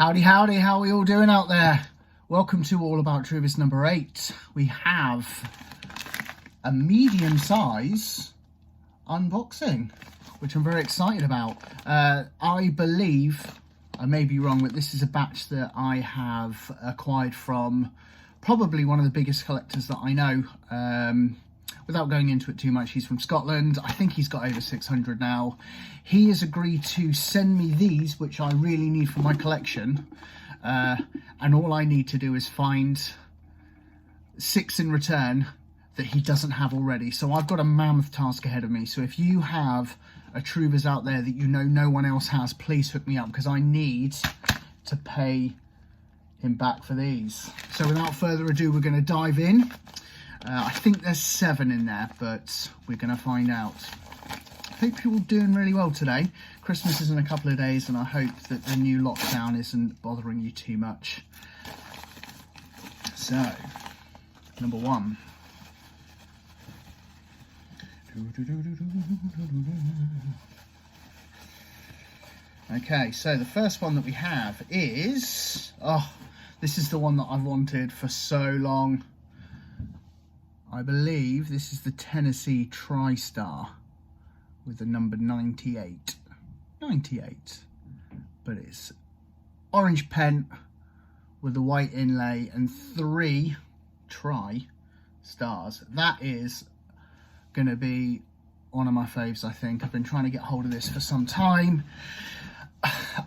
Howdy, howdy, how are we all doing out there? Welcome to All About Truvis number 8. We have a medium size unboxing, which I'm very excited about. I believe, I may be wrong, but this is a batch that I have acquired from probably one of the biggest collectors that I know. Without going into it too much, he's from Scotland. I think he's got over 600 now. He has agreed to send me these, which I really need for my collection. And all I need to do is find 6 in return that he doesn't have already. So I've got a mammoth task ahead of me. So if you have a Truvis out there that you know no one else has, please hook me up, because I need to pay him back for these. So without further ado, we're going to dive in. I think there's 7 in there, but we're going to find out. I hope you're all doing really well today. Christmas is in a couple of days, and I hope that the new lockdown isn't bothering you too much. So, number 1. Okay, so the first one that we have is... oh, this is the one that I've wanted for so long. I believe this is the Tennessee TriStar with the number 98. 98. But it's orange pen with the white inlay and 3 tri-stars. That is going to be one of my faves, I think. I've been trying to get hold of this for some time.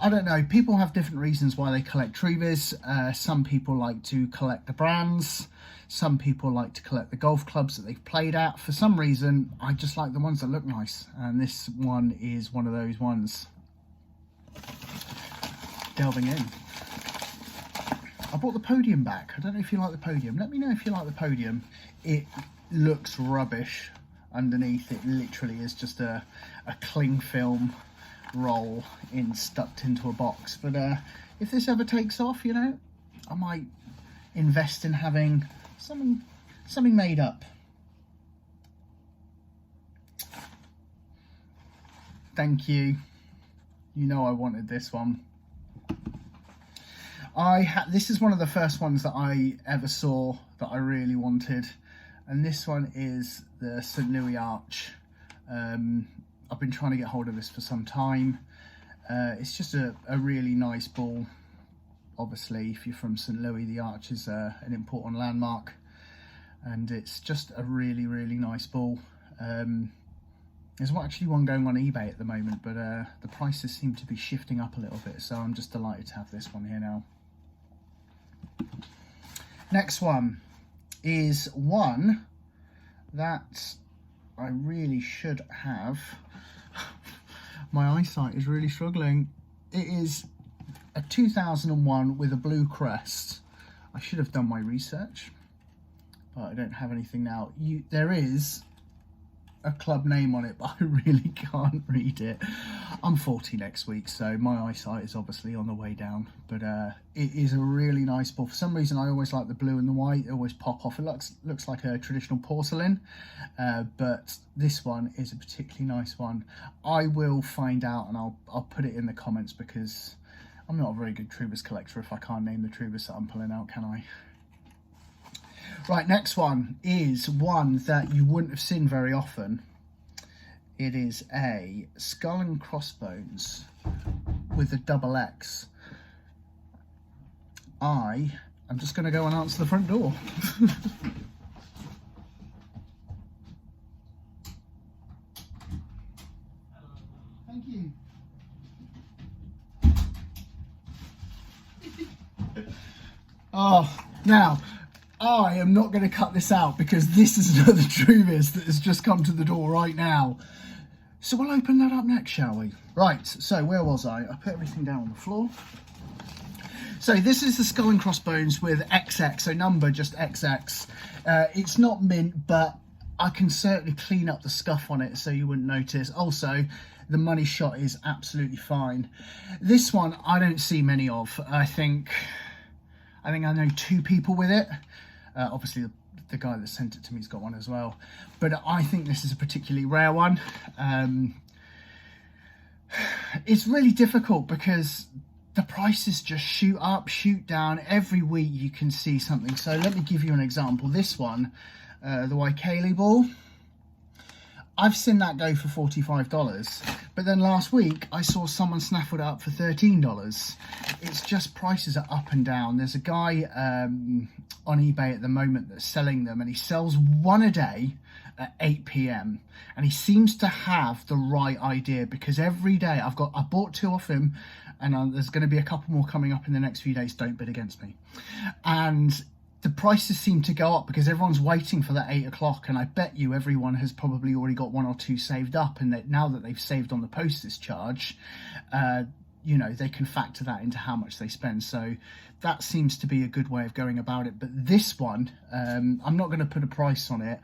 I don't know, people have different reasons why they collect Truvis. Some people like to collect the brands. Some people like to collect the golf clubs that they've played at. For some reason, I just like the ones that look nice. And this one is one of those ones. Delving in. I bought the podium back. I don't know if you like the podium. Let me know if you like the podium. It looks rubbish underneath. It literally is just a cling film roll stuck into a box. But if this ever takes off, you know, I might invest in having something made up. Thank you. You know I wanted this one. This is one of the first ones that I ever saw that I really wanted, and this one is the St. Louis Arch. I've been trying to get hold of this for some time. It's just a really nice ball. Obviously, if you're from St. Louis, the Arch is an important landmark, and it's just a really, really nice ball. There's actually one going on eBay at the moment, but the prices seem to be shifting up a little bit, so I'm just delighted to have this one here now. Next one is one that I really should have. My eyesight is really struggling. It is a 2001 with a blue crest. I should have done my research, but I don't have anything now. There is a club name on it, but I really can't read it. I'm 40 next week, so my eyesight is obviously on the way down, but it is a really nice ball. For some reason, I always like the blue and the white. They always pop off. It looks like a traditional porcelain, but this one is a particularly nice one. I will find out, and I'll put it in the comments, because I'm not a very good Truvis collector if I can't name the Truvis that I'm pulling out, can I? Right, next one is one that you wouldn't have seen very often. It is a skull and crossbones with a double X. I'm just going to go and answer the front door. Thank you. Oh, now, I am not going to cut this out, because this is another Truvis that has just come to the door right now. So we'll open that up next, shall we? Right, so where was I? I put everything down on the floor. So this is the skull and crossbones with XX, so number just XX. It's not mint, but I can certainly clean up the scuff on it so you wouldn't notice. Also, the money shot is absolutely fine. This one I don't see many of. I think I know 2 people with it. Obviously the guy that sent it to me's got one as well, but I think this is a particularly rare one. It's really difficult because the prices just shoot up, shoot down. Every week you can see something. So let me give you an example. This one, the Waikele ball, I've seen that go for $45, but then last week I saw someone snaffled it up for $13. It's just prices are up and down. There's a guy on eBay at the moment that's selling them, and he sells one a day at 8 p.m. and he seems to have the right idea, because every day I bought 2 off him, and there's going to be a couple more coming up in the next few days. Don't bid against me. And the prices seem to go up because everyone's waiting for that 8 o'clock, and I bet you everyone has probably already got 1 or 2 saved up, and that now that they've saved on the postage charge, you know, they can factor that into how much they spend. So that seems to be a good way of going about it. But this one, I'm not going to put a price on it.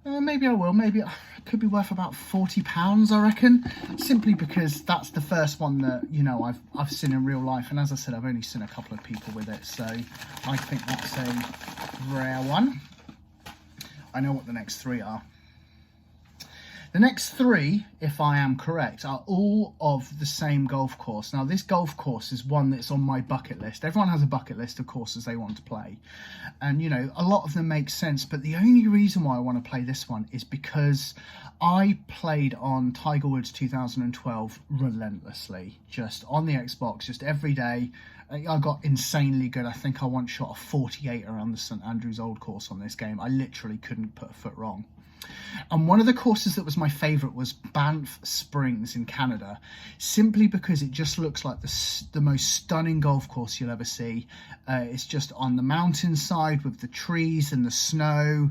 Maybe I will. Maybe it could be worth about £40, I reckon, simply because that's the first one that, you know, I've seen in real life, and as I said, I've only seen a couple of people with it, so I think that's a rare one. I know what the next 3 are. The next 3, if I am correct, are all of the same golf course. Now, this golf course is one that's on my bucket list. Everyone has a bucket list of courses they want to play. And, you know, a lot of them make sense. But the only reason why I want to play this one is because I played on Tiger Woods 2012 relentlessly. Just on the Xbox, just every day. I got insanely good. I think I once shot a 48 around the St Andrews Old course on this game. I literally couldn't put a foot wrong. And one of the courses that was my favourite was Banff Springs in Canada, simply because it just looks like the most stunning golf course you'll ever see. It's just on the mountainside with the trees and the snow.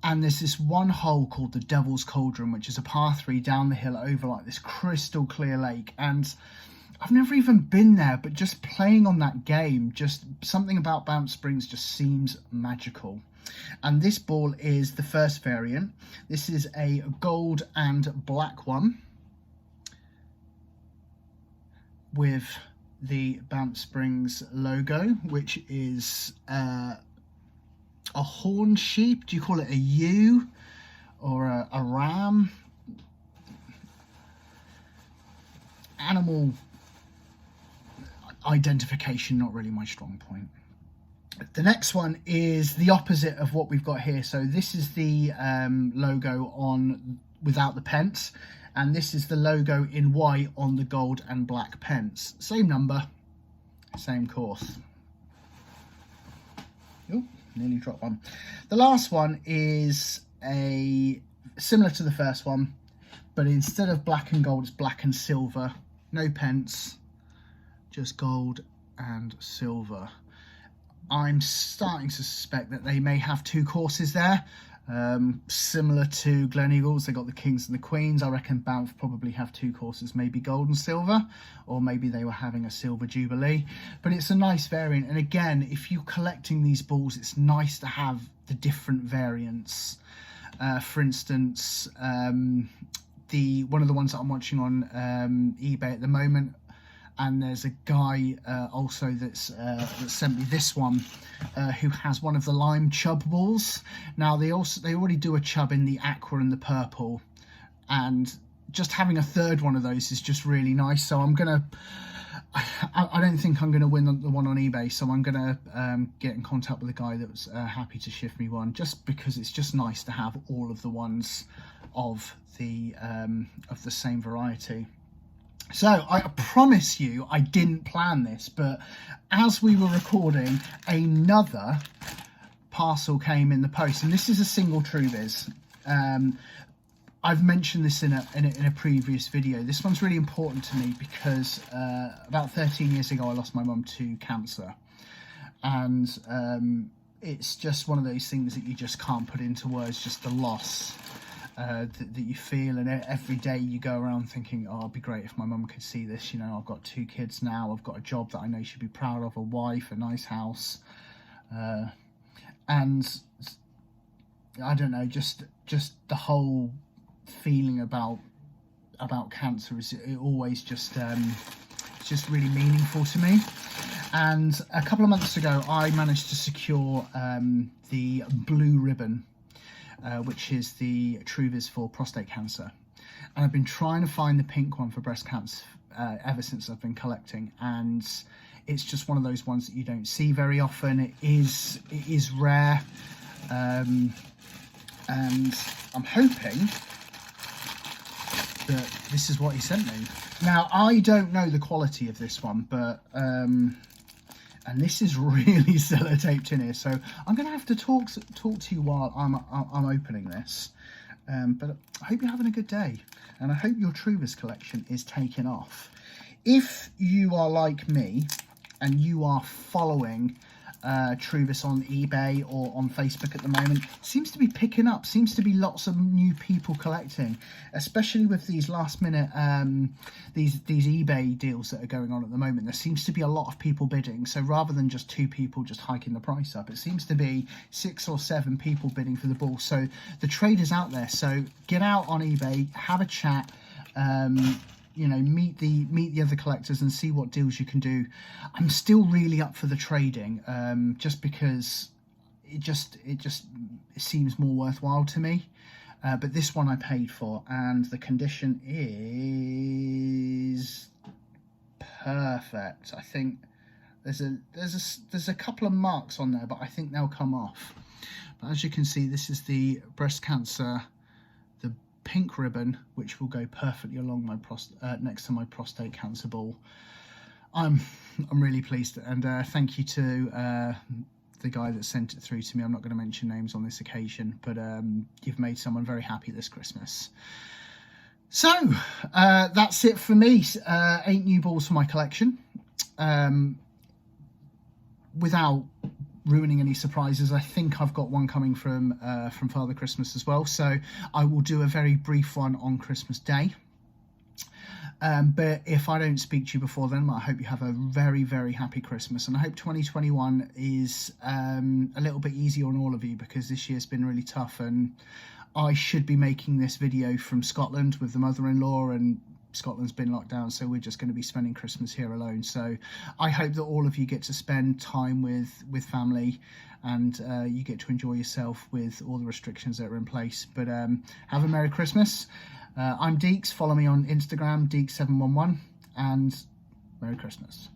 And there's this one hole called the Devil's Cauldron, which is a par 3 down the hill over like this crystal clear lake. And I've never even been there, but just playing on that game, just something about Banff Springs just seems magical. And this ball is the first variant. This is a gold and black one with the Banff Springs logo, which is a horn sheep. Do you call it a ewe or a ram? Animal identification, not really my strong point. The next one is the opposite of what we've got here. So this is the logo on without the pence, and this is the logo in white on the gold and black pence. Same number, same course. Oh, nearly dropped one. The last one is similar to the first one, but instead of black and gold, it's black and silver. No pence, just gold and silver. I'm starting to suspect that they may have 2 courses there, similar to Gleneagles. They got the Kings and the Queens. I reckon Banff probably have 2 courses, maybe gold and silver, or maybe they were having a silver jubilee. But it's a nice variant, and again, if you're collecting these balls, it's nice to have the different variants. For instance, one of the ones that I'm watching on eBay at the moment, and there's a guy also that sent me this one who has one of the lime chub balls. Now they already do a chub in the aqua and the purple, and just having a third one of those is just really nice. So I'm gonna, I don't think I'm gonna win the one on eBay, so I'm gonna get in contact with a guy that was happy to shift me one, just because it's just nice to have all of the ones of the same variety. So I promise you I didn't plan this, but as we were recording, another parcel came in the post, and this is a single Truvis. I've mentioned this in a previous video. This one's really important to me because about 13 years ago I lost my mum to cancer, and it's just one of those things that you just can't put into words, just the loss that you feel. And every day you go around thinking, oh, it'd be great if my mum could see this. You know, I've got 2 kids now, I've got a job that I know she'd be proud of, a wife, a nice house, and I don't know, just the whole feeling about cancer is always just it's just really meaningful to me. And a couple of months ago I managed to secure the blue ribbon, which is the Truvis for prostate cancer, and I've been trying to find the pink one for breast cancer ever since I've been collecting, and it's just one of those ones that you don't see very often. It is rare, and I'm hoping that this is what he sent me. Now, I don't know the quality of this one, but and this is really sellotaped in here, so I'm going to have to talk to you while I'm opening this. But I hope you're having a good day, and I hope your Truvis collection is taking off. If you are like me and you are following Truvis on eBay or on Facebook at the moment, seems to be picking up, seems to be lots of new people collecting, especially with these last minute these eBay deals that are going on at the moment. There seems to be a lot of people bidding, so rather than just 2 people just hiking the price up, it seems to be 6 or 7 people bidding for the ball. So the trade is out there, so get out on eBay, have a chat, you know, meet the other collectors and see what deals you can do. I'm still really up for the trading, just because it seems more worthwhile to me. But this one I paid for, and the condition is perfect. I think there's a couple of marks on there, but I think they'll come off. But as you can see, this is the breast cancer, the pink ribbon, which will go perfectly along my next to my prostate cancer ball. I'm really pleased, and thank you to the guy that sent it through to me. I'm not going to mention names on this occasion, but you've made someone very happy this Christmas. So that's it for me. 8 new balls for my collection. Without ruining any surprises, I think I've got one coming from Father Christmas as well, so I will do a very brief one on Christmas Day. But if I don't speak to you before then, I hope you have a very, very happy Christmas, and I hope 2021 is a little bit easier on all of you, because this year's been really tough, and I should be making this video from Scotland with the mother-in-law, and Scotland's been locked down, so we're just going to be spending Christmas here alone. So I hope that all of you get to spend time with family, and you get to enjoy yourself with all the restrictions that are in place. But have a Merry Christmas. I'm Deeks. Follow me on Instagram, Deeks711, and Merry Christmas.